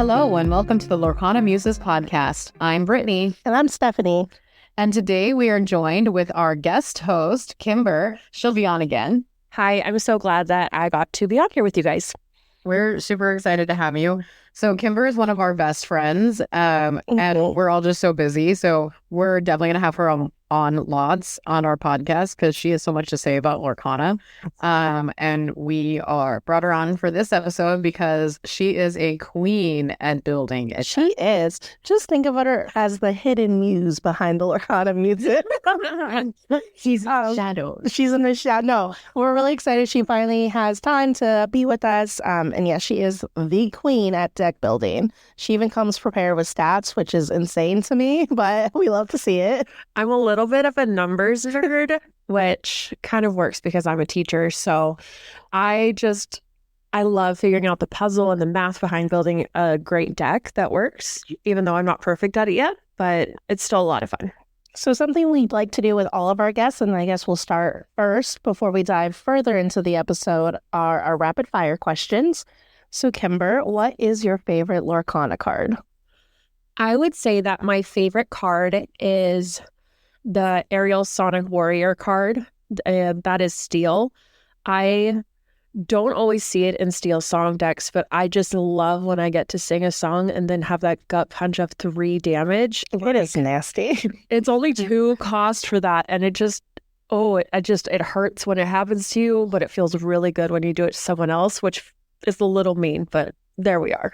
Hello and welcome to the Lorcana Muses podcast. I'm Brittany. And I'm Stephanie. And today we are joined with our guest host, Kimber. She'll be on again. Hi, I'm so glad that I got to be on here with you guys. We're super excited to have you. So Kimber is one of our best friends, and we're all just so busy. So we're definitely going to have her on lots on our podcast because she has so much to say about Lorcana. And we brought her on for this episode because she is a queen at building. She is. Just think about her as the hidden muse behind the Lorcana Muses. She's in the shadow. She's in the shadow. No, we're really excited she finally has time to be with us. And yes, she is the queen at deck building. She even comes prepared with stats, which is insane to me, but we love to see it. I'm a little bit of a numbers nerd, which kind of works because I'm a teacher. So I love figuring out the puzzle and the math behind building a great deck that works, even though I'm not perfect at it yet, but it's still a lot of fun. So something we'd like to do with all of our guests, and I guess we'll start first before we dive further into the episode, are our rapid fire questions. So Kimber, what is your favorite Lorcana card? I would say that my favorite card is the Aerial Sonic Warrior card. That is Steel. I don't always see it in Steel song decks, but I just love when I get to sing a song and then have that gut punch of 3 damage. It is nasty. It's only 2 cost for that, and it hurts when it happens to you, but it feels really good when you do it to someone else, which is a little mean, but there we are.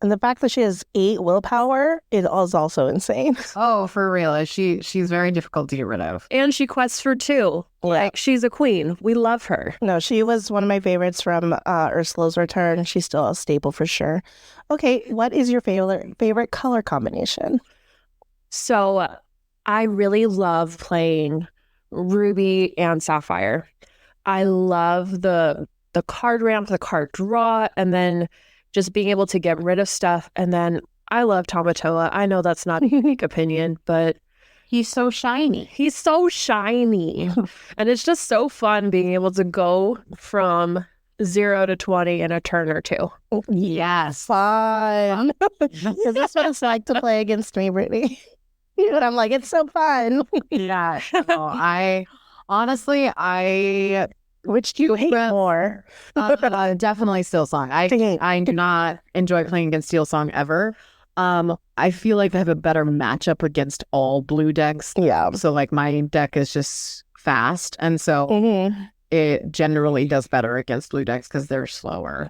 And the fact that she has 8 willpower is also insane. Oh, for real. She's very difficult to get rid of. And she quests for 2. Yeah. Like, she's a queen. We love her. No, she was one of my favorites from Ursula's Return. She's still a staple for sure. Okay, what is your favorite color combination? So I really love playing Ruby and Sapphire. I love the card ramp, the card draw, and then just being able to get rid of stuff. And then I love Tamatoa. I know that's not a unique opinion, but he's so shiny. He's so shiny. And it's just so fun being able to go from 0 to 20 in a turn or 2. Yes. Fun. Because that's what it's like to play against me, Brittany. And I'm like, it's so fun. Yeah. No, Which do you hate more? Definitely Steel Song. I do not enjoy playing against Steel Song ever. I feel like I have a better matchup against all blue decks. Yeah. So like my deck is just fast, and so it generally does better against blue decks because they're slower.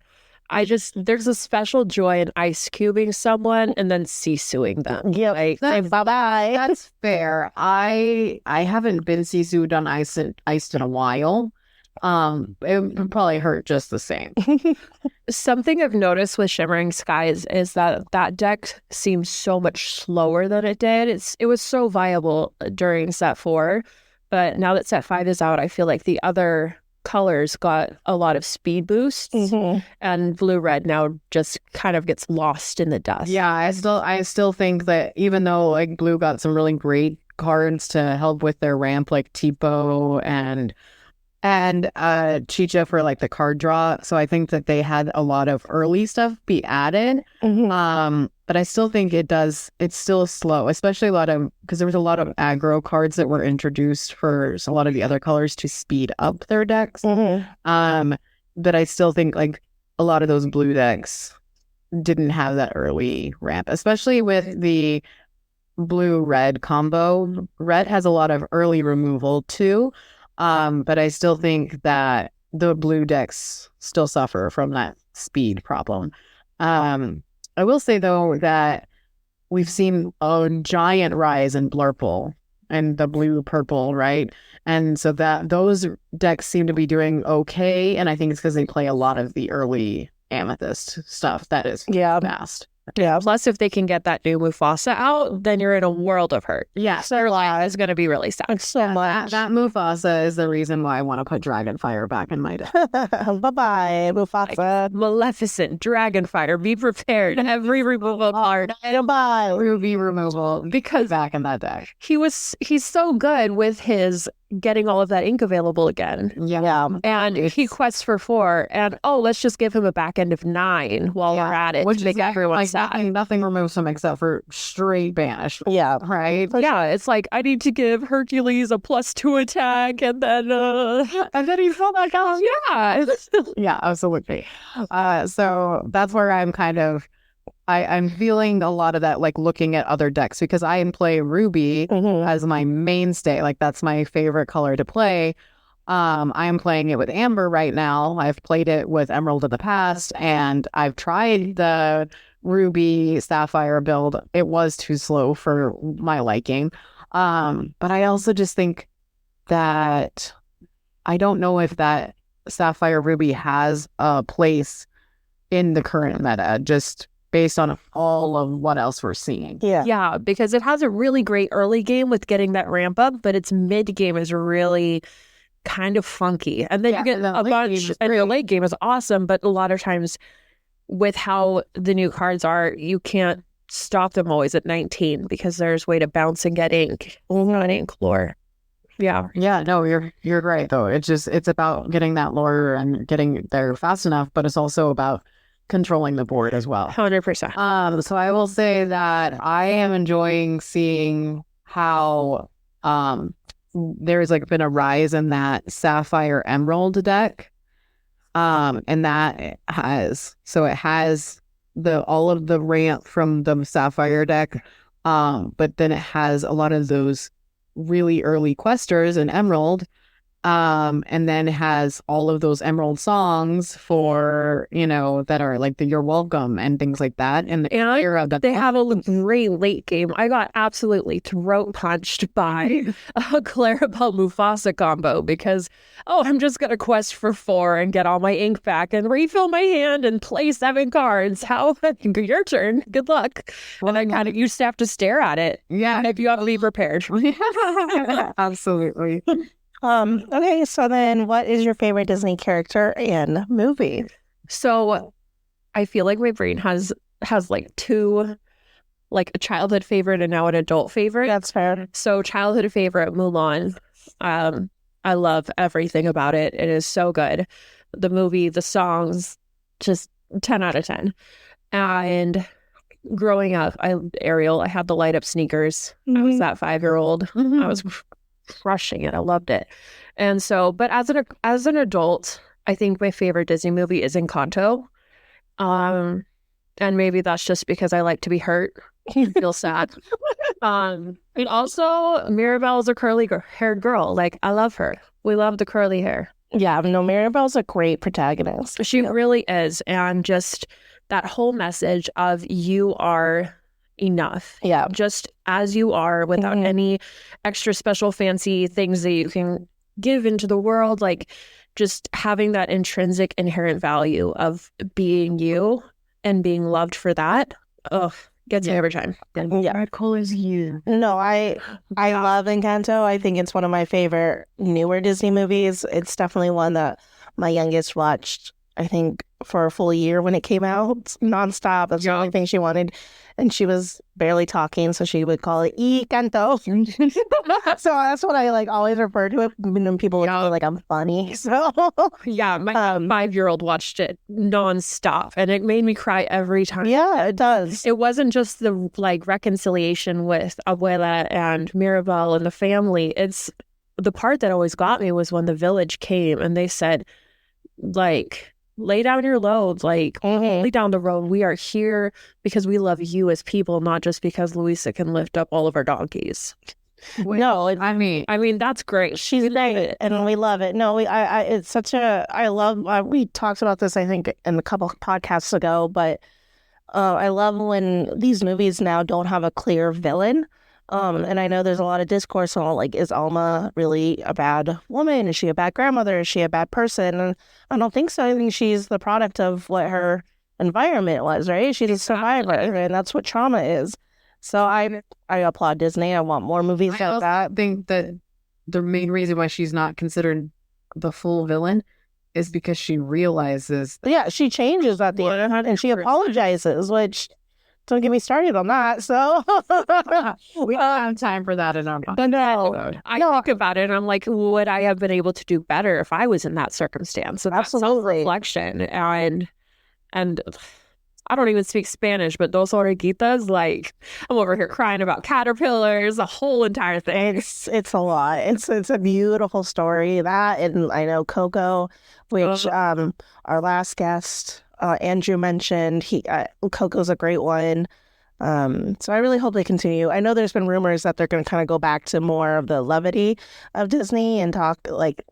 There's a special joy in ice cubing someone and then Sisuing them. Yeah, like, bye-bye. That's fair. I haven't been Sisued on iced in a while. It would probably hurt just the same. Something I've noticed with Shimmering Skies is that deck seems so much slower than it did. It was so viable during set 4, but now that set 5 is out, I feel like the other colors got a lot of speed boosts, and blue-red now just kind of gets lost in the dust. Yeah, I still think that even though like blue got some really great cards to help with their ramp, like Tipo and Chicha for like the card draw. So I think that they had a lot of early stuff be added. But I still think it's still slow, especially because there was a lot of aggro cards that were introduced for a lot of the other colors to speed up their decks. But I still think like a lot of those blue decks didn't have that early ramp, especially with the blue-red combo. Red has a lot of early removal too. But I still think that the blue decks still suffer from that speed problem. I will say, though, that we've seen a giant rise in Blurple and the blue-purple, right? And so that those decks seem to be doing okay, and I think it's because they play a lot of the early Amethyst stuff that is fast. Yeah. Plus, if they can get that new Mufasa out, then you're in a world of hurt. Yeah. Their life is going to be really sad. So much. That Mufasa is the reason why I want to put Dragonfire back in my deck. Bye-bye, Mufasa. Like, Maleficent, Dragonfire, be prepared. Every removal card. Bye. Ruby removal because back in that deck. He's so good with his getting all of that ink available again. Yeah. And he quests for 4, and let's just give him a back end of 9 while we're at it, which to make everyone sad. Nothing removes him except for straight banish. Yeah. Right? Yeah, it's like, I need to give Hercules a +2 attack, and then he fell back out. yeah. Yeah, absolutely. So that's where I'm kind of, I'm feeling a lot of that, like looking at other decks, because I play Ruby as my mainstay. Like that's my favorite color to play. I'm playing it with Amber right now. I've played it with Emerald in the past, and I've tried the Ruby Sapphire build. It was too slow for my liking. But I also just think that I don't know if that Sapphire Ruby has a place in the current meta, just based on all of what else we're seeing. Yeah, because it has a really great early game with getting that ramp up, but its mid game is really kind of funky. And then you get a bunch, and the late game is awesome, but a lot of times with how the new cards are, you can't stop them always at 19 because there's way to bounce and get ink. Not ink lore. Yeah. Yeah, no, you're right though. It's about getting that lore and getting there fast enough, but it's also about controlling the board as well. 100%. So I will say that I am enjoying seeing how there's like been a rise in that Sapphire Emerald deck. And that it has all of the ramp from the Sapphire deck, but then it has a lot of those really early questers in Emerald, and then has all of those Emerald songs for, that are like the You're Welcome and things like that. And they have a great late game. I got absolutely throat punched by a Clarabelle Mufasa combo because, I'm just going to quest for 4 and get all my ink back and refill my hand and play 7 cards. How? Your turn. Good luck. And I you just have to stare at it. Yeah. If you have to be prepared. Absolutely. Okay, so then what is your favorite Disney character and movie? So I feel like my brain has like 2, like a childhood favorite and now an adult favorite. That's fair. So childhood favorite, Mulan. I love everything about it. It is so good. The movie, the songs, just 10 out of 10. And growing up, Ariel, I had the light up sneakers. I was that 5-year-old. I was crushing it. I loved it. And so, but as an adult, I think my favorite Disney movie is Encanto. And maybe that's just because I like to be hurt and feel sad. And also Mirabelle's a curly-haired girl. Like, I love her. We love the curly hair. Yeah, no, Mirabelle's a great protagonist. She really is. And just that whole message of you are enough. Yeah. Just as you are, without any extra special fancy things that you can give into the world. Like, just having that intrinsic inherent value of being you and being loved for that. Gets me every time. Yeah. Cool as you. No, I love Encanto. I think it's one of my favorite newer Disney movies. It's definitely one that my youngest watched, I think, for a full year when it came out, nonstop. That's the only thing she wanted. And she was barely talking, so she would call it Encanto. So that's what I always refer to it when people would like I'm funny. So yeah, my 5-year-old watched it nonstop, and it made me cry every time. Yeah, it does. It wasn't just the reconciliation with Abuela and Mirabelle and the family. It's the part that always got me was when the village came and they said, lay down your loads, lay down the road. We are here because we love you as people, not just because Luisa can lift up all of our donkeys. No, I mean that's great. She's great, and we love it. No, it's such a. I love. We talked about this, I think, in a couple podcasts ago, but I love when these movies now don't have a clear villain. And I know there's a lot of discourse on is Alma really a bad woman? Is she a bad grandmother? Is she a bad person? And I don't think so. I think she's the product of what her environment was, right? She's a survivor, and that's what trauma is. So I applaud Disney. I want more movies like that. I think that the main reason why she's not considered the full villain is because she realizes. Yeah, she changes at the end, and she apologizes, which don't get me started on that. So We don't have time for that in our podcast. no. I think about it and I'm like, would I have been able to do better if I was in that circumstance? So that's Absolutely. self-reflection. And I don't even speak Spanish, but those orejitas, like, I'm over here crying about caterpillars, the whole entire thing. It's a lot. It's a beautiful story. That, and I know Coco, which our last guest Andrew mentioned. Coco's a great one. So I really hope they continue. I know there's been rumors that they're going to kind of go back to more of the levity of Disney and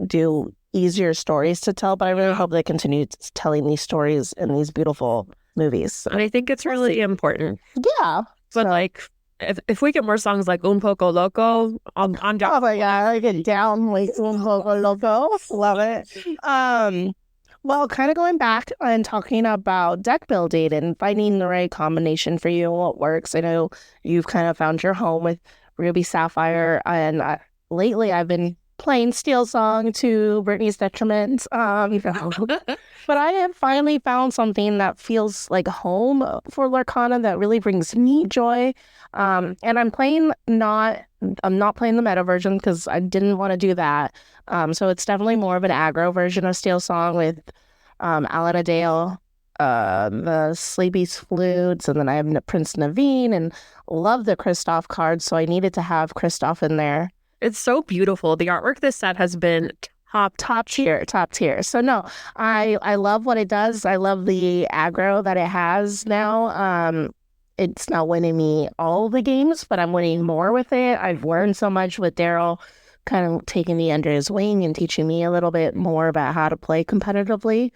do easier stories to tell, but I really hope they continue telling these stories in these beautiful movies. And I think it's really important. Yeah. But like, if we get more songs like Un Poco Loco, I'm down. Oh my God, I get down like Un Poco Loco. Love it. Well, kind of going back and talking about deck building and finding the right combination for you and what works. I know you've kind of found your home with Ruby Sapphire, and lately I've been playing Steel Song to Brittany's detriment. But I have finally found something that feels like home for Lorcana that really brings me joy. And I'm not playing the meta version because I didn't want to do that. So it's definitely more of an aggro version of Steel Song with Alana Dale, the Sleepy's flutes, and then I have Prince Naveen, and love the Kristoff cards, so I needed to have Kristoff in there. It's so beautiful. The artwork this set has been top tier. So no, I love what it does. I love the aggro that it has now. It's not winning me all the games, but I'm winning more with it. I've learned so much with Daryl kind of taking me under his wing and teaching me a little bit more about how to play competitively.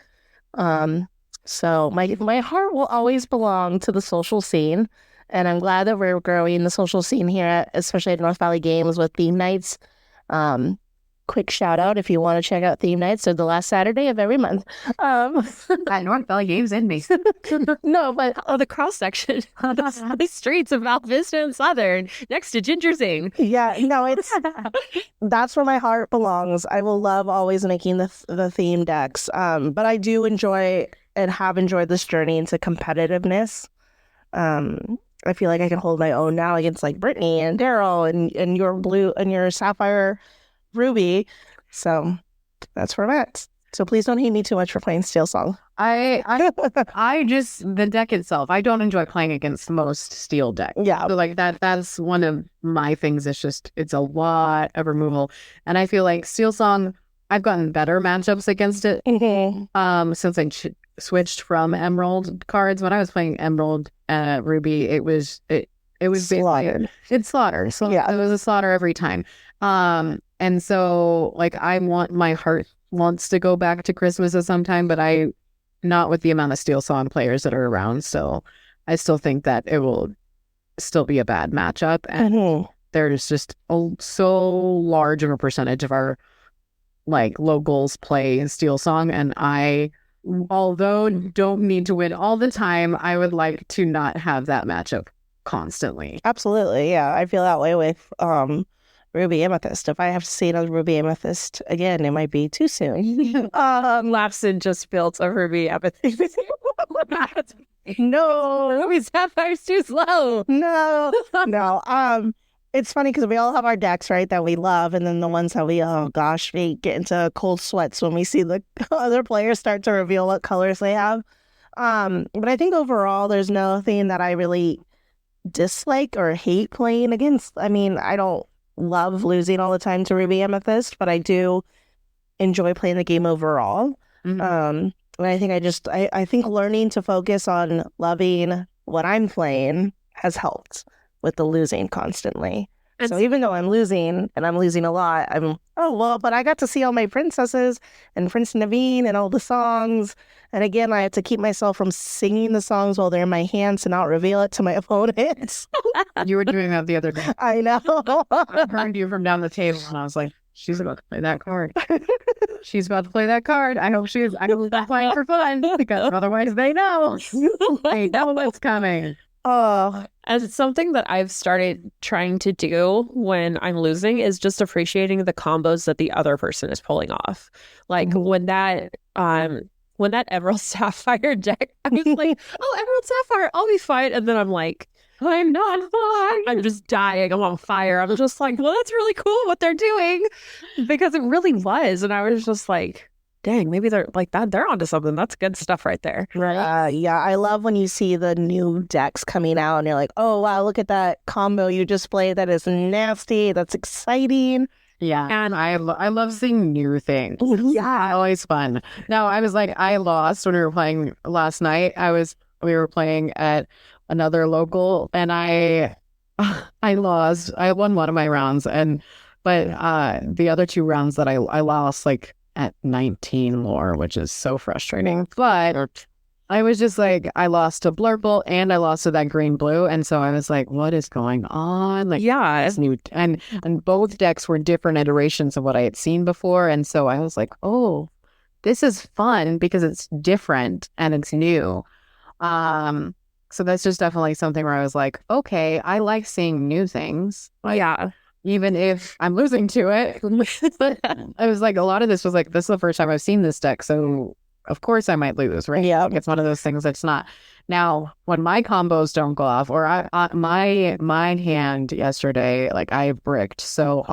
So my heart will always belong to the social scene. And I'm glad that we're growing the social scene here, especially at North Valley Games with theme nights. Quick shout out if you want to check out theme nights. They're the last Saturday of every month. At North Valley Games in me. No, but the cross section on the streets of Mount Vista and Southern, next to Ginger Zing. Yeah, no, that's where my heart belongs. I will love always making the theme decks. But I do enjoy and have enjoyed this journey into competitiveness. I feel like I can hold my own now against like Brittany and Daryl and your blue and your Sapphire Ruby. So that's where I'm at. So please don't hate me too much for playing Steel Song. I just, the deck itself, I don't enjoy playing against most steel decks. Yeah. So like that's one of my things. It's a lot of removal. And I feel like Steel Song, I've gotten better matchups against it. Mm-hmm. Since I switched from Emerald cards. When I was playing Emerald Ruby, it was slaughtered. It's slaughter. So yeah, it was a slaughter every time. And so like my heart wants to go back to Christmas at some time, but not with the amount of Steel Song players that are around. So I still think that it will still be a bad matchup. And there's just so large of a percentage of our like locals play Steel Song, and although don't need to win all the time, I would like to not have that matchup constantly. Absolutely, yeah. I feel that way with Ruby Amethyst. If I have to see another Ruby Amethyst again, it might be too soon. Lapson just built a Ruby Amethyst. No, Ruby Sapphire's too slow. No. It's funny because we all have our decks, right, that we love, and then the ones that we get into cold sweats when we see the other players start to reveal what colors they have. But I think overall, there's nothing that I really dislike or hate playing against. I mean, I don't love losing all the time to Ruby Amethyst, but I do enjoy playing the game overall. Mm-hmm. And I think I think learning to focus on loving what I'm playing has helped with the losing constantly. And so even though I'm losing, and I'm losing a lot, but I got to see all my princesses and Prince Naveen and all the songs. And again, I have to keep myself from singing the songs while they're in my hands to not reveal it to my opponents. You were doing that the other day. I know. I heard you from down the table, and I was like, she's about to play that card. She's about to play that card. I hope she's playing for fun, because otherwise they know. They know what's coming. Oh, and it's something that I've started trying to do when I'm losing is just appreciating the combos that the other person is pulling off. Like when when that Emerald Sapphire deck, I was like, oh, Emerald Sapphire, I'll be fine. And then I'm like, I'm not fine. I'm just dying. I'm on fire. I'm just like, well, that's really cool what they're doing, because it really was. And I was just like, dang, maybe they're like that. They're onto something. That's good stuff right there. Right. Yeah, I love when you see the new decks coming out and you're like, oh, wow, look at that combo you just played. That is nasty. That's exciting. Yeah. And I love seeing new things. Yeah. Always fun. No, I was like, I lost when we were playing last night. We were playing at another local and I lost. I won one of my rounds but the other 2 rounds that I lost like at 19 lore, which is so frustrating. But I was just like, I lost to Blurple and I lost to that green blue. And so I was like, what is going on? Like, Yeah. it's new. And both decks were different iterations of what I had seen before. And so I was like, oh, this is fun because it's different and it's new. So that's just definitely something where I was like, okay, I like seeing new things. Like, Yeah. even if I'm losing to it. But I was like, a lot of this was like, this is the first time I've seen this deck. So of course I might lose, right? Yeah. It's one of those things that's not. Now, when my combos don't go off, or my hand yesterday, like I bricked. So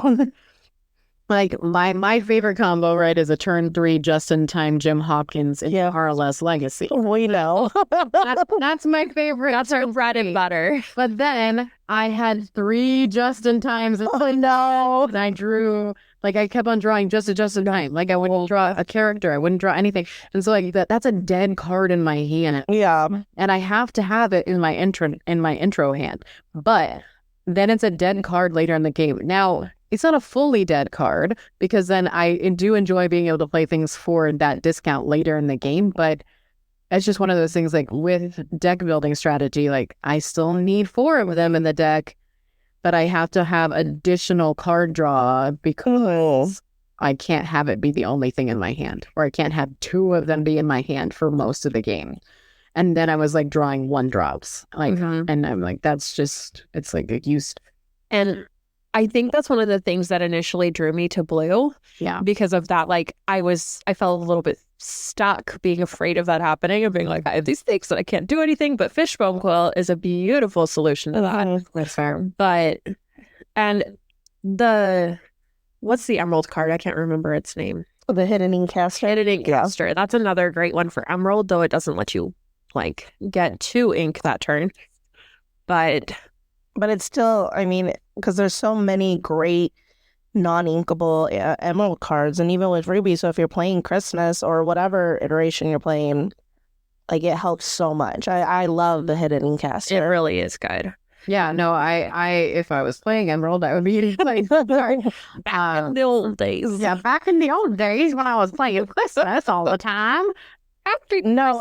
like my favorite combo, right, is a turn 3 just-in-time Jim Hopkins in RLS Legacy. We know. That's my favorite. That's our bread and butter. But then I had 3 just-in-times. Oh, no. And I drew, like I kept on drawing just in time. Like I wouldn't draw a character. I wouldn't draw anything. And so like that's a dead card in my hand. Yeah. And I have to have it in my intro hand. But then it's a dead card later in the game. Now, it's not a fully dead card because then I do enjoy being able to play things for that discount later in the game. But it's just one of those things like with deck building strategy, like I still need 4 of them in the deck, but I have to have additional card draw because I can't have it be the only thing in my hand, or I can't have 2 of them be in my hand for most of the game. And then I was like drawing 1-drops, like, and I'm like, that's just, it's like a use. And I think that's one of the things that initially drew me to blue. Yeah. Because of that, like I felt a little bit stuck being afraid of that happening and being like, I have these things that I can't do anything, but Fishbone Quill is a beautiful solution to that. That's fair. But, and what's the emerald card? I can't remember its name. The Hidden Inkcaster. Hidden Inkcaster. That's another great one for emerald, though it doesn't let you like get 2 ink that turn. But it's still, I mean, because there's so many great non-inkable emerald cards, and even with Ruby, so if you're playing Christmas or whatever iteration you're playing, like it helps so much. I love the Hidden Inkcaster. it really is good. Yeah, no, I if I was playing Emerald, I would be like, sorry. Back in the old days. Yeah, back in the old days when I was playing Christmas all the time. No,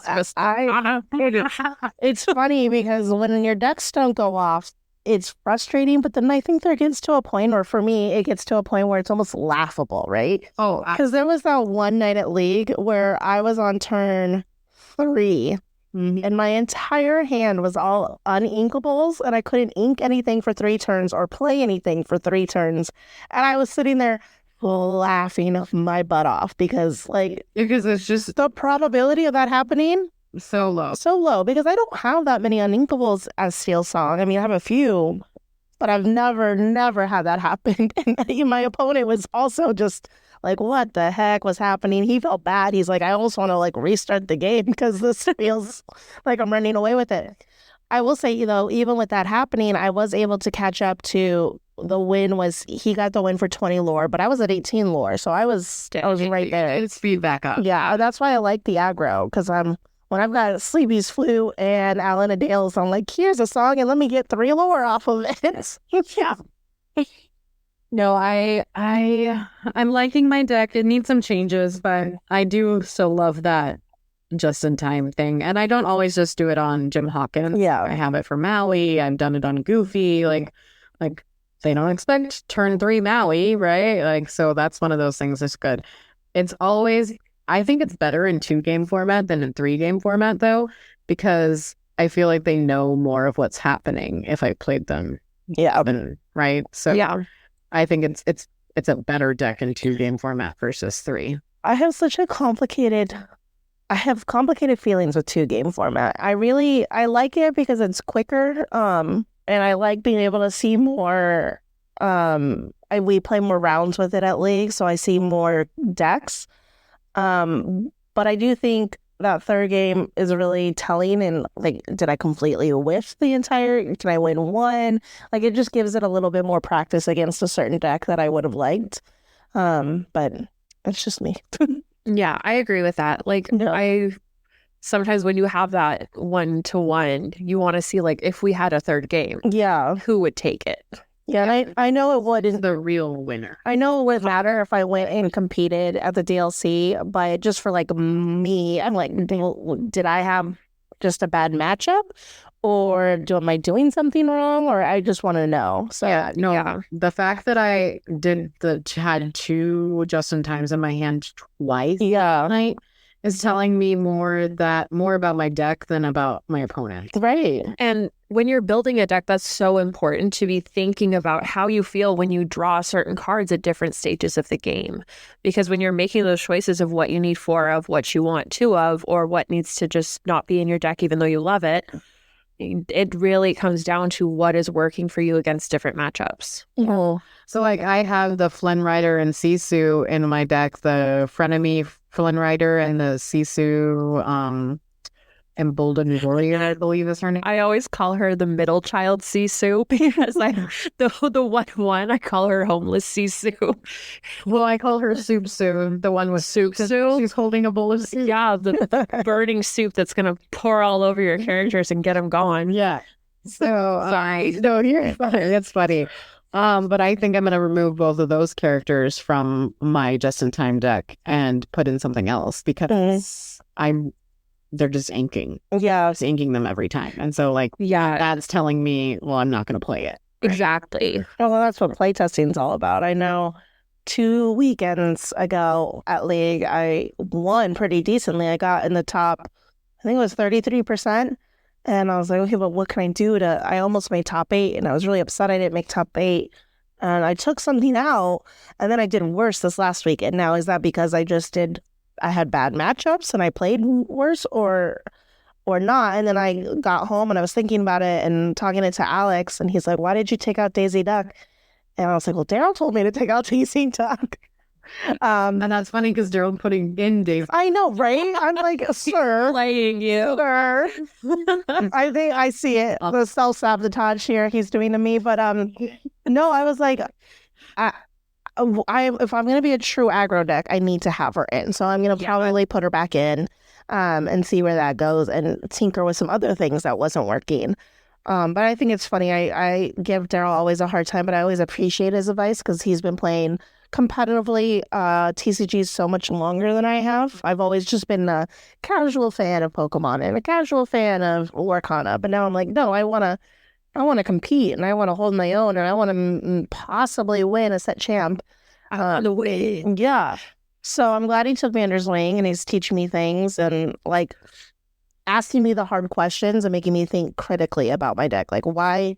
it's funny because when your decks don't go off, it's frustrating, but then I think there gets to a point, or for me, it gets to a point where it's almost laughable, right? Oh, Because there was that one night at League where I was on turn 3, and my entire hand was all uninkables, and I couldn't ink anything for 3 turns or play anything for 3 turns. And I was sitting there laughing my butt off because, like, because it's just the probability of that happening so low. so low, because I don't have that many uninkables as Steel Song. I mean, I have a few, but I've never had that happen. And my opponent was also just like, what the heck was happening? He felt bad. He's like, I almost want to like restart the game because this feels like I'm running away with it. I will say, even with that happening, I was able to catch up to the win. He got the win for 20 lore, but I was at 18 lore, so I was right there. It's speed back up. Yeah, that's why I like the aggro, because when I've got Sleepy's Flu and Alana Dale's, I'm like, here's a song and let me get 3 lore off of it. Yeah. No, I'm liking my deck. It needs some changes, but I do still love that just-in-time thing. And I don't always just do it on Jim Hawkins. Yeah. I have it for Maui. I've done it on Goofy. Like they don't expect turn 3 Maui, right? Like, so that's one of those things that's good. It's always, I think it's better in 2-game format than in 3-game format, though, because I feel like they know more of what's happening if I played them. Yeah. Right? So Yeah. I think it's a better deck in 2-game format versus 3. I have such a complicated I have complicated feelings with 2-game format. I like it because it's quicker, and I like being able to see more. We play more rounds with it at League, so I see more decks. But I do think that third game is really telling, and like, did I completely whiff the entire? Did I win one? Like, it just gives it a little bit more practice against a certain deck that I would have liked. But it's just me. Yeah, I agree with that. Like, Yeah. sometimes when you have that 1-to-1, you want to see, like, if we had a third game, Yeah. who would take it? Yeah, and I know it wouldn't. The real winner. I know it wouldn't matter if I went and competed at the DLC, but just for like me, I'm like, did I have just a bad matchup, or am I doing something wrong, or I just want to know. So Yeah, no, the fact that I had 2 just-in-times in my hand twice yeah, tonight is telling me more about my deck than about my opponent. right. And when you're building a deck, that's so important to be thinking about how you feel when you draw certain cards at different stages of the game. Because when you're making those choices of what you need 4 of, what you want 2 of, or what needs to just not be in your deck even though you love it, it really comes down to what is working for you against different matchups. Oh, So, like, I have the Flynn Rider and Sisu in my deck, the Frenemy Flynn Rider and the Sisu Emboldened Warrior, I believe is her name. I always call her the middle child Sisu because the 1/1, I call her homeless Sisu. Well, I call her Soup Sue, the one with soup. Soup? She's holding a bowl of soup. Yeah, the burning soup that's going to pour all over your characters and get them going. Yeah. So, sorry. No, you're funny. That's funny. But I think I'm going to remove both of those characters from my just-in-time deck and put in something else because they're just inking. yeah. Just inking them every time. And so, like, Yeah, that's telling me, well, I'm not going to play it. exactly. Well, that's what playtesting is all about. I know 2 weekends ago at League, I won pretty decently. I got in the top, I think it was 33%. And I was like, okay, but what can I do I almost made top 8, and I was really upset I didn't make top 8. And I took something out, and then I did worse this last week. And now, is that because I had bad matchups and I played worse or not? And then I got home and I was thinking about it and talking it to Alex, and he's like, why did you take out Daisy Duck? And I was like, well, Daryl told me to take out Daisy Duck. And that's funny because Daryl putting in Dave. I know, right? I'm like, sir, Playing you. sir. I think I see it. The self-sabotage here he's doing to me. But no, I was like, if I'm going to be a true aggro deck, I need to have her in. So I'm going to probably put her back in and see where that goes and tinker with some other things that wasn't working. But I think it's funny. I give Daryl always a hard time, but I always appreciate his advice because he's been playing competitively TCGs so much longer than I have. I've always just been a casual fan of Pokemon and a casual fan of Lorcana. But now I'm like, no, I want to compete and I want to hold my own and I want to possibly win a set champ. The way. Yeah. So I'm glad he took me under his wing and he's teaching me things and like asking me the hard questions and making me think critically about my deck. Like, why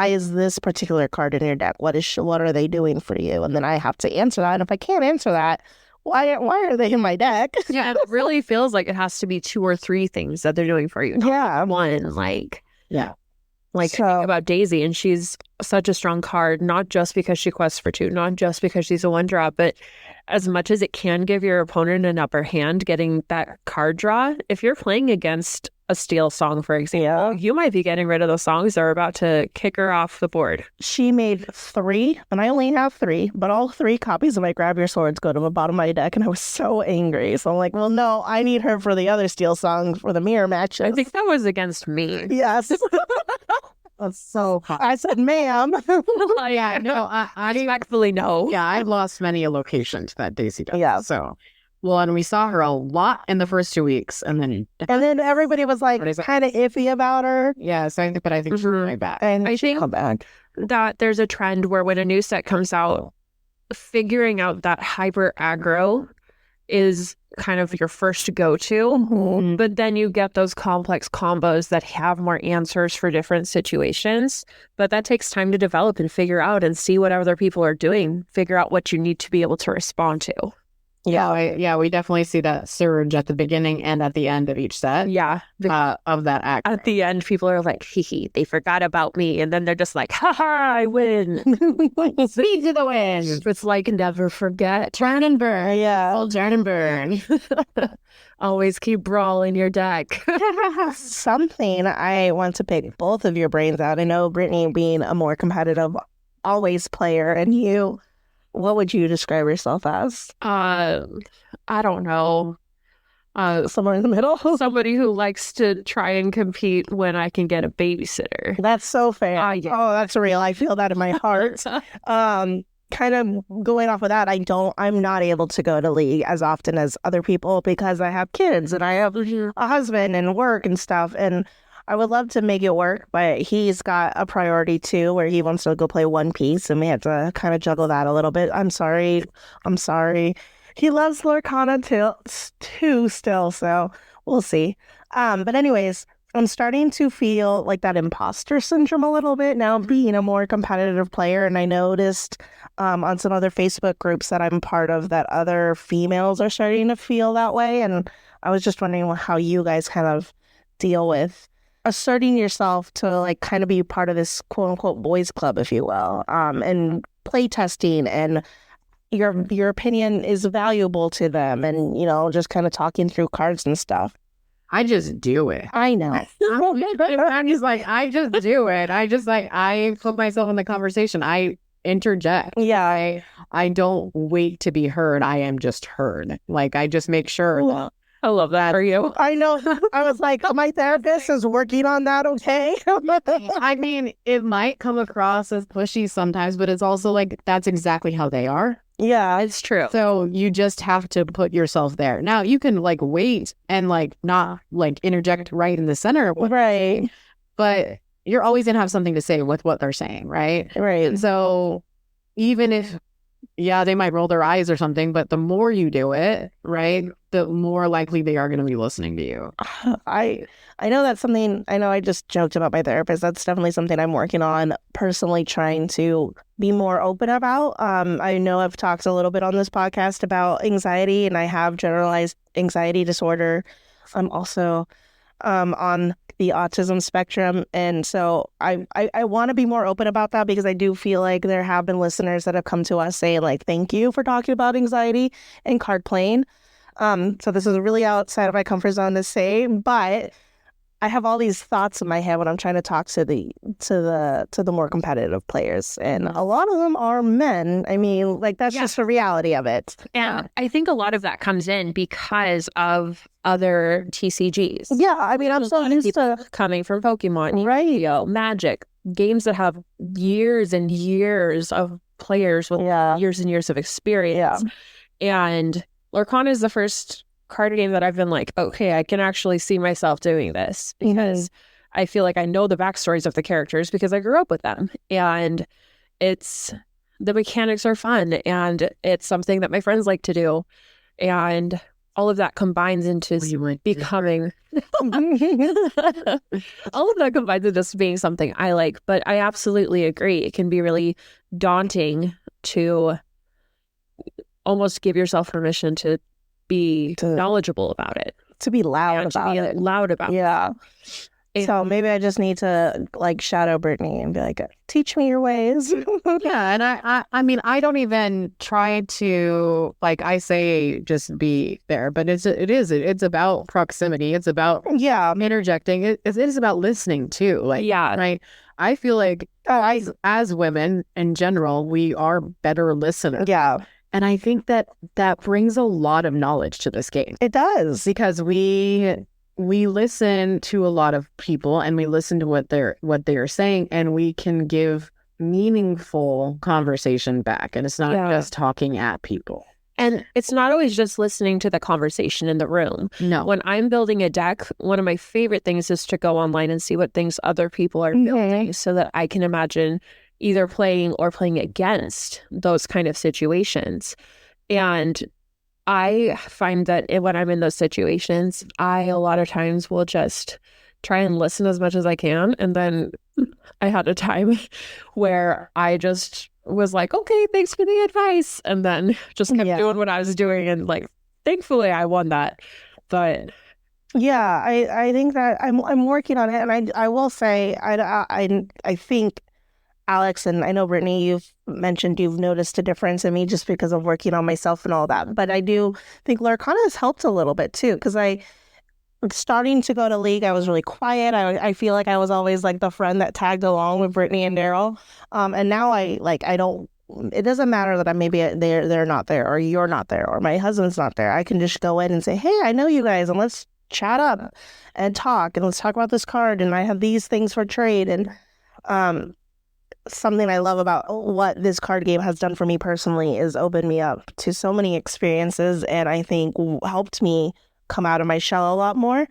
is this particular card in your deck? What are they doing for you? And then I have to answer that. And if I can't answer that, why are they in my deck? Yeah, it really feels like it has to be 2 or 3 things that they're doing for you. Yeah. One, like, Yeah. Like, So- think about Daisy, and she's such a strong card, not just because she quests for 2, not just because she's a 1-drop, but as much as it can give your opponent an upper hand getting that card draw, if you're playing against a Steel Song, for example, you might be getting rid of those songs that are about to kick her off the board. She made 3, and I only have 3, but all 3 copies of my Grab Your Swords go to the bottom of my deck, and I was so angry. So I'm like, well, no, I need her for the other Steel Song for the mirror matches. I think that was against me. Yes. That's so hot. I said, ma'am. Yeah, no, I Respectfully, no. yeah, I've lost many a location to that Daisy Duck. Yeah. So, well, and we saw her a lot in the first 2 weeks, and then And then everybody was like What is it? kind of iffy about her. yeah. So I think she's right back. And I she think come back. that there's a trend where when a new set comes out, figuring out that hyper aggro is kind of your first go-to. Mhm. But then you get those complex combos that have more answers for different situations. But that takes time to develop and figure out and see what other people are doing, figure out what you need to be able to respond to. Yeah, we definitely see that surge at the beginning and at the end of each set. Yeah. Of that act. At the end, people are like, hee hee, they forgot about me. And then they're just like, ha ha, I win. Speed to the wind. It's like never forget. Turn and burn. Yeah. Old turn and burn. Always keep brawling your deck. Something I want to pick both of your brains out. I know Brittany being a more competitive always player, and you, what would you describe yourself as? I don't know. Somewhere in the middle? Somebody who likes to try and compete when I can get a babysitter. That's so fair. Yeah. Oh, that's real. I feel that in my heart. Kind of going off of that, I'm not able to go to league as often as other people because I have kids and I have a husband and work and stuff. And I would love to make it work, but he's got a priority too where he wants to go play One Piece and we have to kind of juggle that a little bit. I'm sorry. He loves Lorcana too still, so we'll see. But anyways, I'm starting to feel like that imposter syndrome a little bit now being a more competitive player. And I noticed on some other Facebook groups that I'm part of that other females are starting to feel that way. And I was just wondering how you guys kind of deal with asserting yourself to like kind of be part of this quote unquote boys club, if you will, and play testing and your opinion is valuable to them and, you know, just kind of talking through cards and stuff. I just do it. I know. I'm just like, I just do it. I put myself in the conversation. I interject. Yeah. I don't wait to be heard. I am just heard. Like, I just make sure. I love that for you. I know. I was like, my therapist is working on that, okay? I mean, it might come across as pushy sometimes, but it's also like, that's exactly how they are. Yeah, It's true. So you just have to put yourself there. Now you can like wait and like not like interject right in the center. right. But you're always going to have something to say with what they're saying, right? Right. So even if, yeah, they might roll their eyes or something, but the more you do it, right, the more likely they are going to be listening to you. I know that's something, I know I just joked about my therapist. That's definitely something I'm working on personally trying to be more open about. I know I've talked a little bit on this podcast about anxiety and I have generalized anxiety disorder. I'm also on the autism spectrum. And so I want to be more open about that because I do feel like there have been listeners that have come to us saying like, thank you for talking about anxiety and card playing. So this is really outside of my comfort zone to say, but I have all these thoughts in my head when I'm trying to talk to the more competitive players, and a lot of them are men. I mean, like that's just the reality of it. And I think a lot of that comes in because of other TCGs. Yeah, I mean, I'm so used to coming from Pokemon, right, Yu-Gi-Oh, Magic, games that have years and years of players with years and years of experience. Yeah. And Lorcana is the first card game that I've been like, okay, I can actually see myself doing this because I feel like I know the backstories of the characters because I grew up with them. And the mechanics are fun and it's something that my friends like to do. And all of that combines into becoming all of that combines into just being something I like. But I absolutely agree. It can be really daunting to almost give yourself permission to be knowledgeable about it, to be loud about it. Loud about it. Yeah. So maybe I just need to like shadow Brittany and be like, teach me your ways. Yeah, and I mean, I don't even try to like I say just be there, but it's about proximity. It's about interjecting. It is about listening too. Like right. I feel like as women in general, we are better listeners. Yeah. And I think that brings a lot of knowledge to this game. It does. Because we listen to a lot of people and we listen to what they're saying and we can give meaningful conversation back. And it's not just talking at people. And it's not always just listening to the conversation in the room. No. When I'm building a deck, one of my favorite things is to go online and see what things other people are building so that I can imagine either playing or playing against those kind of situations. And I find that when I'm in those situations, I a lot of times will just try and listen as much as I can. And then I had a time where I just was like, okay, thanks for the advice. And then just kept doing what I was doing. And like, thankfully I won that. But yeah, I think that I'm working on it. And I will say, I think Alex, and I know Brittany, you've mentioned you've noticed a difference in me just because of working on myself and all that. But I do think Lorcana has helped a little bit too, because starting to go to League, I was really quiet. I feel like I was always like the friend that tagged along with Brittany and Daryl. And now I don't, it doesn't matter that they're not there, or you're not there, or my husband's not there. I can just go in and say, hey, I know you guys, and let's chat up and talk, and let's talk about this card, and I have these things for trade. And something I love about what this card game has done for me personally is opened me up to so many experiences, and I think helped me come out of my shell a lot more.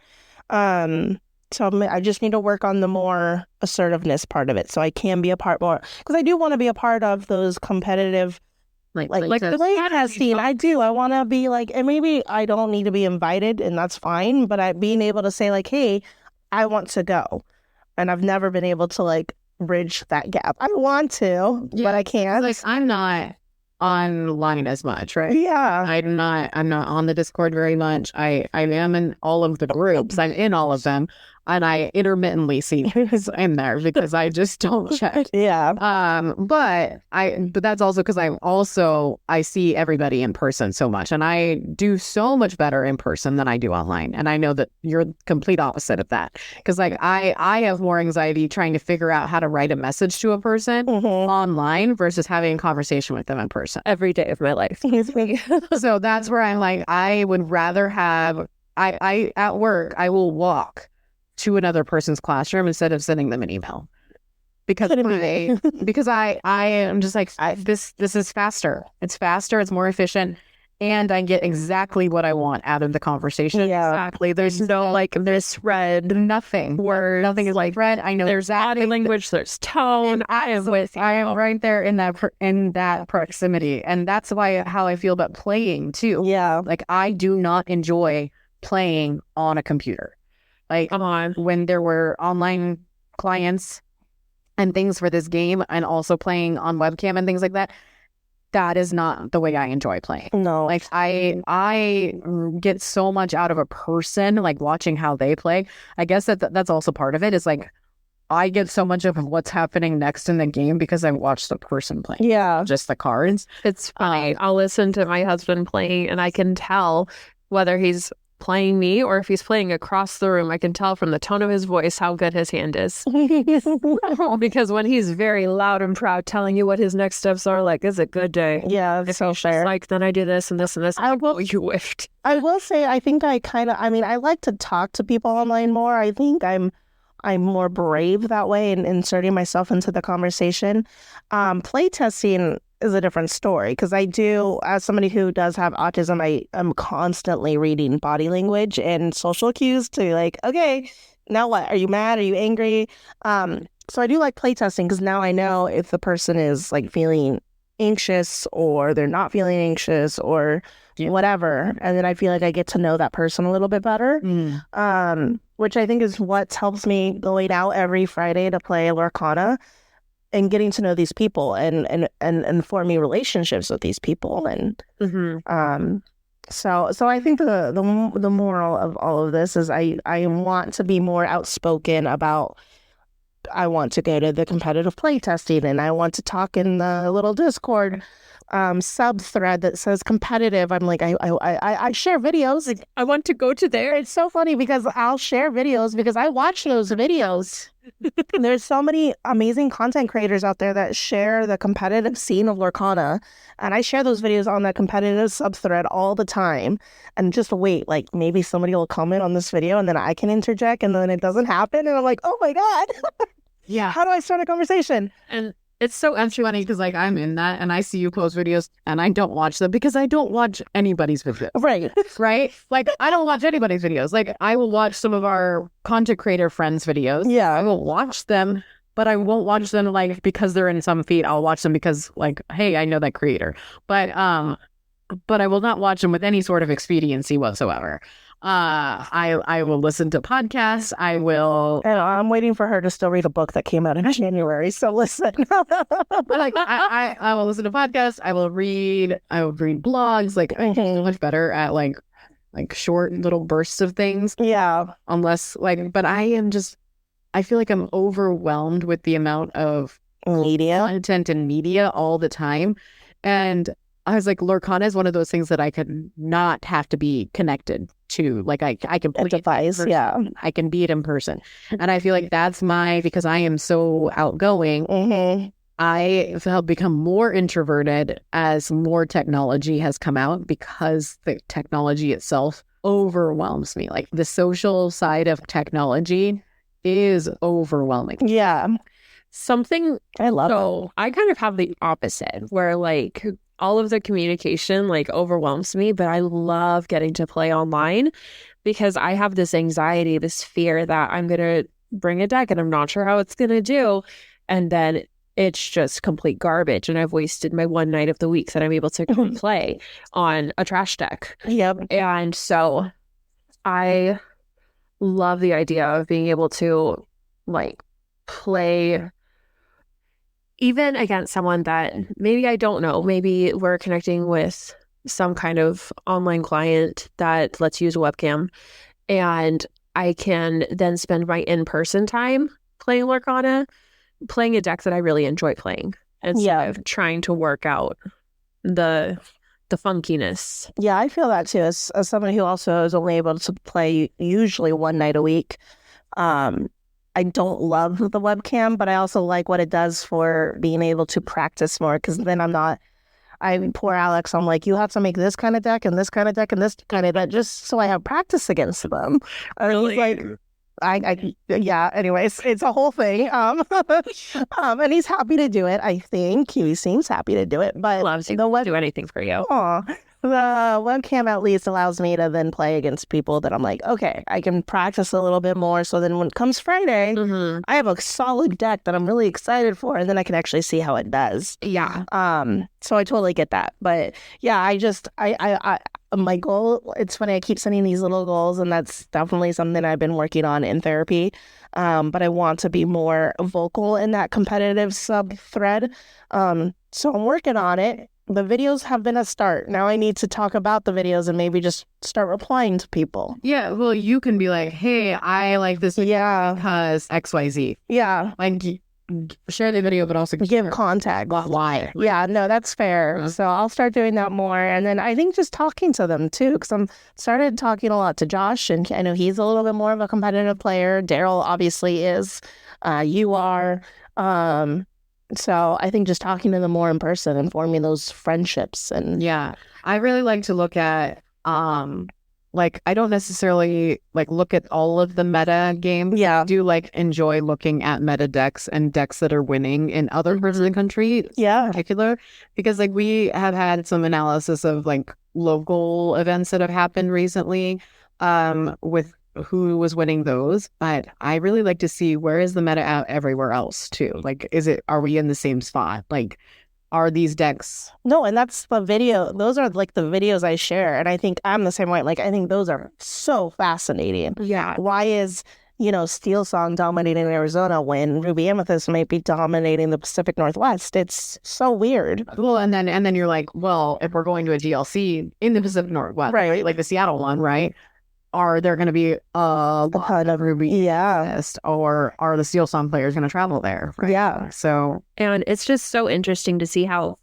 So I just need to work on the more assertiveness part of it, so I can be a part more, because I do want to be a part of those competitive, like the play testing. I do. I want to be like, and maybe I don't need to be invited, and that's fine. But being able to say like, hey, I want to go, and I've never been able to like bridge that gap. I want to, but I can't. Like, I'm not online as much, right? Yeah. I'm not on the Discord very much. I am in all of the groups. I'm in all of them, and I intermittently see who's in there because I just don't check. Yeah. But that's also because I see everybody in person so much, and I do so much better in person than I do online. And I know that you're the complete opposite of that, because like I have more anxiety trying to figure out how to write a message to a person online versus having a conversation with them in person every day of my life. So that's where I'm like, I would rather have I at work I will walk to another person's classroom instead of sending them an email, because I am just like, this is faster. It's faster. It's more efficient. And I get exactly what I want out of the conversation. Yeah. Exactly. There's no like misread nothing. words. Nothing is like read. I know there's body language. There's tone. I am right there in that proximity, and that's how I feel about playing too. Yeah. Like, I do not enjoy playing on a computer. Like, come on, when there were online clients and things for this game, and also playing on webcam and things like that, that is not the way I enjoy playing. No. Like, I get so much out of a person, like watching how they play. I guess that's also part of it, is like, I get so much of what's happening next in the game because I watch the person play. Yeah. Just the cards. It's funny. I'll listen to my husband playing, and I can tell whether he's playing me or if he's playing across the room. I can tell from the tone of his voice how good his hand is. Because when he's very loud and proud telling you what his next steps are, like, it's a good day. Yeah, that's so fair. Like, then I do this and this and this. You whiffed. I will say, I think I like to talk to people online more. I think I'm more brave that way in inserting myself into the conversation. Playtesting is a different story, because I do, as somebody who does have autism, I am constantly reading body language and social cues to like, okay, now what? Are you mad? Are you angry? So I do like playtesting, because now I know if the person is like feeling anxious or they're not feeling anxious or whatever. And then I feel like I get to know that person a little bit better, which I think is what helps me going out every Friday to play Lorcana and getting to know these people and forming relationships with these people. And so I think the moral of all of this is I want to be more outspoken about, I want to go to the competitive play testing, and I want to talk in the little Discord sub thread that says competitive. I'm like, I share videos. Like, I want to go to there. It's so funny because I'll share videos because I watch those videos. There's so many amazing content creators out there that share the competitive scene of Lorcana, and I share those videos on that competitive subthread all the time, and just wait, like maybe somebody will comment on this video and then I can interject, and then it doesn't happen, and I'm like, oh my God. Yeah. How do I start a conversation? And it's so funny because like I'm in that and I see you post videos and I don't watch them because I don't watch anybody's videos. Right. Right? Like, I don't watch anybody's videos. Like, I will watch some of our content creator friends' videos. Yeah. I will watch them, but I won't watch them like because they're in some feed. I'll watch them because like, hey, I know that creator. But I will not watch them with any sort of expediency whatsoever. I will listen to podcasts. I will. And I'm waiting for her to still read a book that came out in January. So listen. I will listen to podcasts. I will read blogs. Like I'm so much better at like short little bursts of things. Yeah. Unless but I feel like I'm overwhelmed with the amount of Media. content and media all the time. And I was like, Lorcana is one of those things that I could not have to be connected to. Like I can play device, yeah. I can be it in person. And I feel like that's because I am so outgoing, I have become more introverted as more technology has come out because the technology itself overwhelms me. Like the social side of technology is overwhelming. Yeah. Something I love so I kind of have the opposite where like all of the communication like overwhelms me, but I love getting to play online because I have this anxiety, this fear that I'm going to bring a deck and I'm not sure how it's going to do. And then it's just complete garbage. And I've wasted my one night of the week that I'm able to play on a trash deck. Yep. And so I love the idea of being able to like play even against someone that maybe I don't know. Maybe we're connecting with some kind of online client that lets use a webcam, and I can then spend my in-person time playing Lorcana, playing a deck that I really enjoy playing, instead of trying to work out the funkiness. Yeah, I feel that too. As someone who also is only able to play usually one night a week, I don't love the webcam, but I also like what it does for being able to practice more, because then poor Alex, I'm like, you have to make this kind of deck and this kind of deck and this kind of deck just so I have practice against them. Really? Anyways, it's a whole thing. And he's happy to do it. I think he seems happy to do it, but loves to do anything for you. The webcam at least allows me to then play against people that I'm like, okay, I can practice a little bit more. So then when it comes Friday, I have a solid deck that I'm really excited for, and then I can actually see how it does. Yeah. So I totally get that. But yeah, I my goal, it's funny, I keep sending these little goals, and that's definitely something I've been working on in therapy. But I want to be more vocal in that competitive sub thread. So I'm working on it. The videos have been a start. Now I need to talk about the videos and maybe just start replying to people. Yeah, well, you can be like, hey, I like this because XYZ. Yeah. Like, share the video, but also give context. Why? Yeah, no, that's fair. So I'll start doing that more. And then I think just talking to them too, because I'm started talking a lot to Josh, and I know he's a little bit more of a competitive player. Daryl obviously is. You are. So I think just talking to them more in person and forming those friendships. And yeah, I really like to look at like I don't necessarily like look at all of the meta games. Yeah. I do like enjoy looking at meta decks and decks that are winning in other parts of the country. Yeah. In particular, because like we have had some analysis of like local events that have happened recently with who was winning those, but I really like to see where is the meta out everywhere else too. Like, are we in the same spot? Like, are these decks? No, and that's the video. Those are like the videos I share, and I think I'm the same way. Like, I think those are so fascinating. Yeah. Why is Steel Song dominating Arizona when Ruby Amethyst might be dominating the Pacific Northwest? It's so weird. Well, and then you're like, well, if we're going to a DLC in the Pacific Northwest, right? Like the Seattle one, right? Are there going to be a lot of Ruby Amethyst, or are the Steel Song players going to travel there? Right? Yeah. So, and it's just so interesting to see how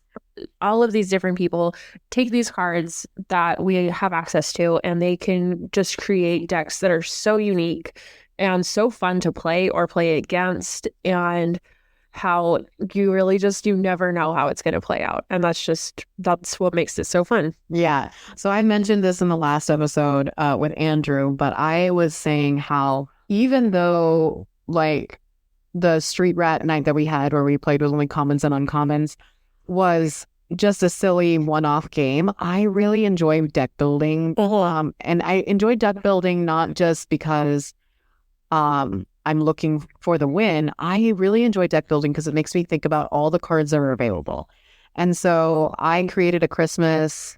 all of these different people take these cards that we have access to, and they can just create decks that are so unique and so fun to play or play against, and how you really you never know how it's going to play out. And that's what makes it so fun. Yeah. So I mentioned this in the last episode with Andrew, but I was saying how even though like the Street Rat night that we had where we played with only commons and uncommons was just a silly one-off game, I really enjoy deck building. And I enjoy deck building not just because I'm looking for the win. I really enjoy deck building because it makes me think about all the cards that are available. And so I created a Christmas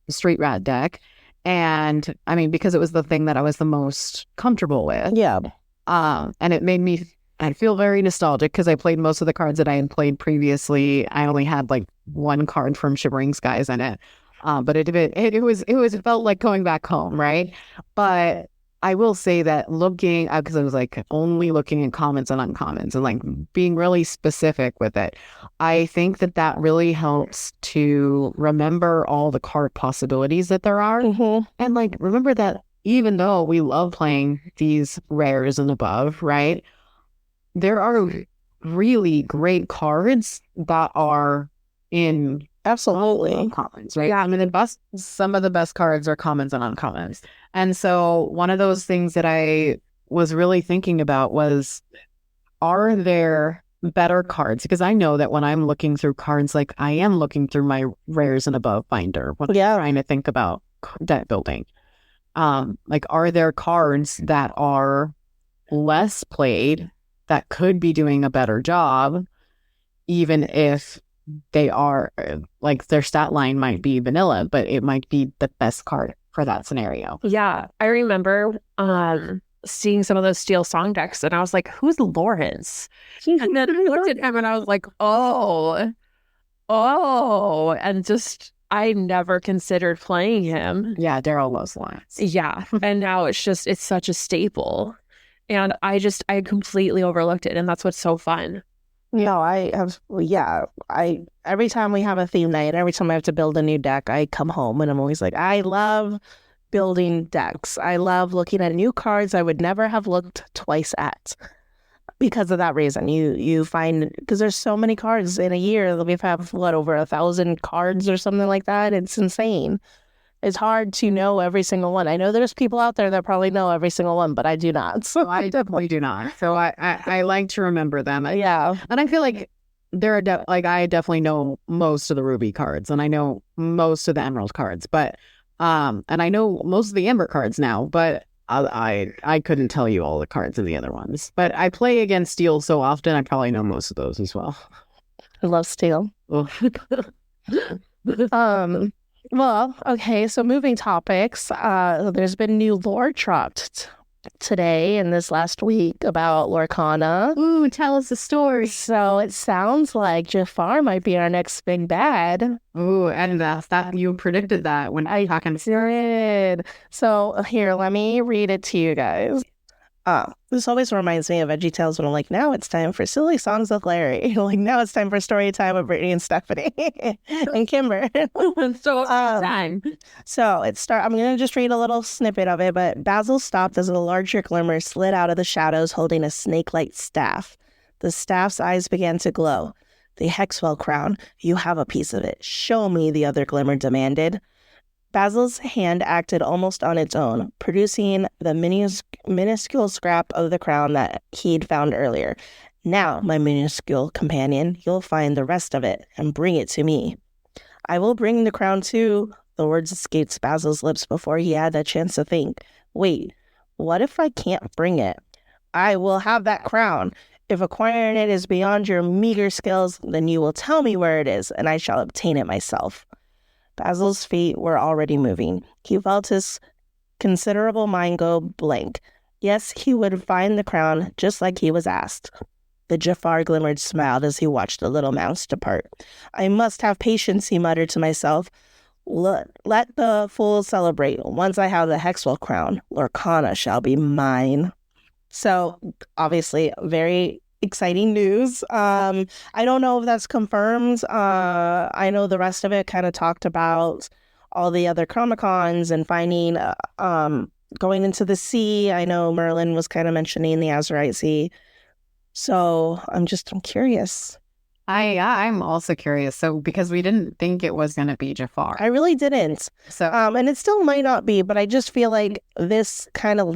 Street Rat deck, And I mean, because it was the thing that I was the most comfortable with. Yeah. And it made me, I feel very nostalgic because I played most of the cards that I had played previously. I only had like one card from Shivering Skies in it. But it felt like going back home, right? But I will say that looking, because I was like only looking at commons and uncommons and like being really specific with it, I think that really helps to remember all the card possibilities that there are. And like, remember that even though we love playing these rares and above, right? There are really great cards that are in Absolutely commons, right? Yeah, I mean, some of the best cards are commons and uncommons. And so one of those things that I was really thinking about was, are there better cards? Because I know that when I'm looking through cards, like I am looking through my rares and above binder when I'm trying to think about deck building. Like, are there cards that are less played that could be doing a better job, even if they are like their stat line might be vanilla, but it might be the best card for that scenario? Yeah, I remember seeing some of those Steel Song decks, and I was like, "Who's Lawrence?" And then I looked at him, and I was like, "Oh," and just I never considered playing him. Yeah, Daryl loves Lawrence. Yeah, and now it's such a staple, and I completely overlooked it, and that's what's so fun. No, every time we have a theme night, every time I have to build a new deck, I come home and I'm always like, I love building decks. I love looking at new cards I would never have looked twice at because of that reason. You find, because there's so many cards in a year, we have over 1,000 cards or something like that. It's insane. It's hard to know every single one. I know there's people out there that probably know every single one, but I do not. So I definitely do not. So I like to remember them. Yeah. And I feel like I definitely know most of the Ruby cards, and I know most of the Emerald cards, but and I know most of the Ember cards now, but I couldn't tell you all the cards of the other ones. But I play against Steel so often, I probably know most of those as well. I love Steel. Well, okay, so moving topics, there's been new lore dropped today and this last week about Lorcana. Ooh, tell us the story. So it sounds like Jafar might be our next big bad. Ooh, and that you predicted that when I did. So here, let me read it to you guys. This always reminds me of VeggieTales when I'm like, now it's time for Silly Songs with Larry. Like, now it's time for story time with Brittany and Stephanie and Kimber. So time. So I'm going to just read a little snippet of it, but Basil stopped as a larger glimmer slid out of the shadows holding a snake-like staff. The staff's eyes began to glow. The Hexwell crown, you have a piece of it. Show me, the other glimmer demanded. Basil's hand acted almost on its own, producing the minuscule scrap of the crown that he'd found earlier. Now, my minuscule companion, you'll find the rest of it and bring it to me. I will bring the crown too. The words escaped Basil's lips before he had a chance to think. Wait, what if I can't bring it? I will have that crown. If acquiring it is beyond your meager skills, then you will tell me where it is, and I shall obtain it myself. Basil's feet were already moving. He felt his considerable mind go blank. Yes, he would find the crown just like he was asked. The Jafar glimmered smiled as he watched the little mouse depart. I must have patience, he muttered to myself. Let the fools celebrate. Once I have the Hexwell crown, Lorcana shall be mine. So, obviously, very exciting news. I don't know if that's confirmed. I know the rest of it kind of talked about all the other Comic-Cons and finding, going into the sea. I know Merlin was kind of mentioning the Azurite Sea. So I'm curious. I'm also curious. So because we didn't think it was going to be Jafar. I really didn't. So and it still might not be, but I just feel like this kind of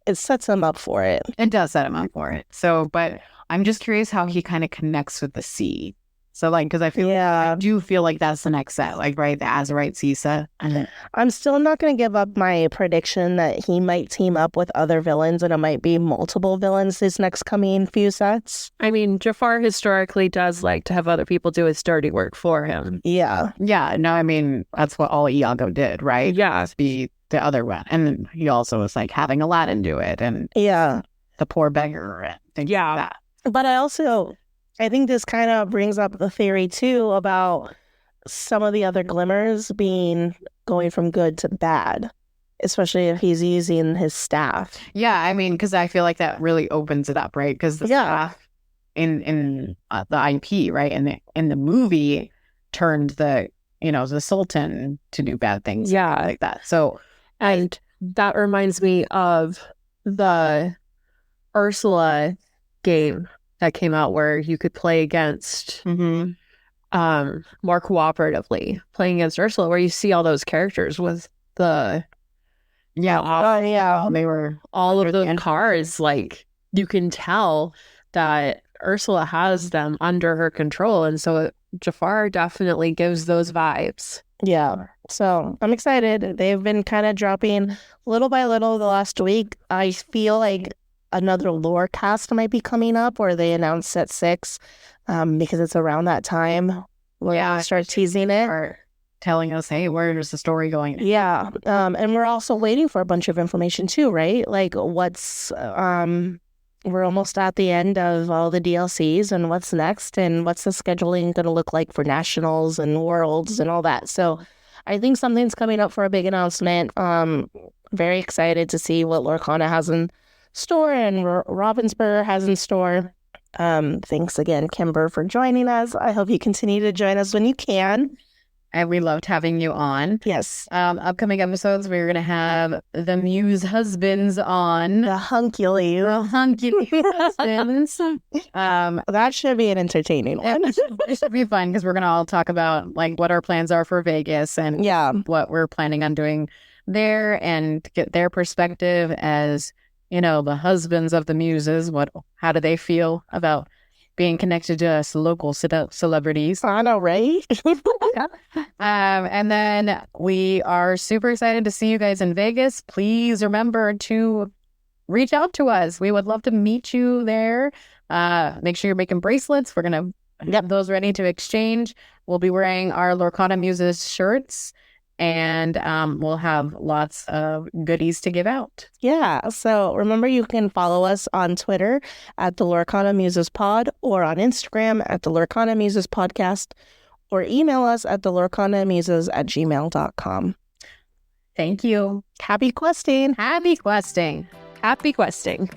it sets him up for it. It does set him up for it. So, but I'm just curious how he kind of connects with the sea. So like, because I do feel like that's the next set, like right, the Azurite Sea set. And I'm still not going to give up my prediction that he might team up with other villains, and it might be multiple villains this next coming few sets. I mean, Jafar historically does like to have other people do his dirty work for him. Yeah. yeah, no, I mean that's what all Iago did, right? Yeah. To be the other one, and he also was like having Aladdin do it, and Yeah. the poor beggar and things Yeah. like that. But I think this kind of brings up the theory too about some of the other glimmers going from good to bad, especially if he's using his staff. Yeah, I mean, because I feel like that really opens it up, right? Because the staff in the IP, right, and in the movie turned the Sultan to do bad things, Yeah. like that. So, And that reminds me of the Ursula game that came out where you could play against more cooperatively, playing against Ursula, where you see all those characters with the they were all of the cards. Like you can tell that Ursula has them under her control, and so Jafar definitely gives those vibes. Yeah. So I'm excited. They've been kind of dropping little by little the last week. I feel like another Lorcast might be coming up, where they announce set 6, because it's around that time where they start teasing it. or telling us, hey, where's the story going? Yeah. And we're also waiting for a bunch of information too, right? Like we're almost at the end of all the DLCs, and what's next, and what's the scheduling going to look like for Nationals and Worlds and all that. So I think something's coming up for a big announcement. Very excited to see what Lorcana has in store and Ravensburger has in store. Thanks again, Kimber, for joining us. I hope you continue to join us when you can. And we loved having you on. Yes. Upcoming episodes, we're going to have the Muse husbands on. The hunky husbands. That should be an entertaining one. It should be fun because we're going to all talk about like what our plans are for Vegas and what we're planning on doing there, and get their perspective as, the husbands of the Muses. How do they feel about being connected to us local celebrities? I know, right? And then we are super excited to see you guys in Vegas. Please remember to reach out to us. We would love to meet you there. Make sure you're making bracelets. We're going to have those ready to exchange. We'll be wearing our Lorcana Muses shirts, and we'll have lots of goodies to give out. Yeah. So remember, you can follow us on Twitter at the Lorcana Muses Pod, or on Instagram at the Lorcana Muses Podcast, or email us at the lorcanamuses@gmail.com. Thank you. Happy questing. Happy questing. Happy questing.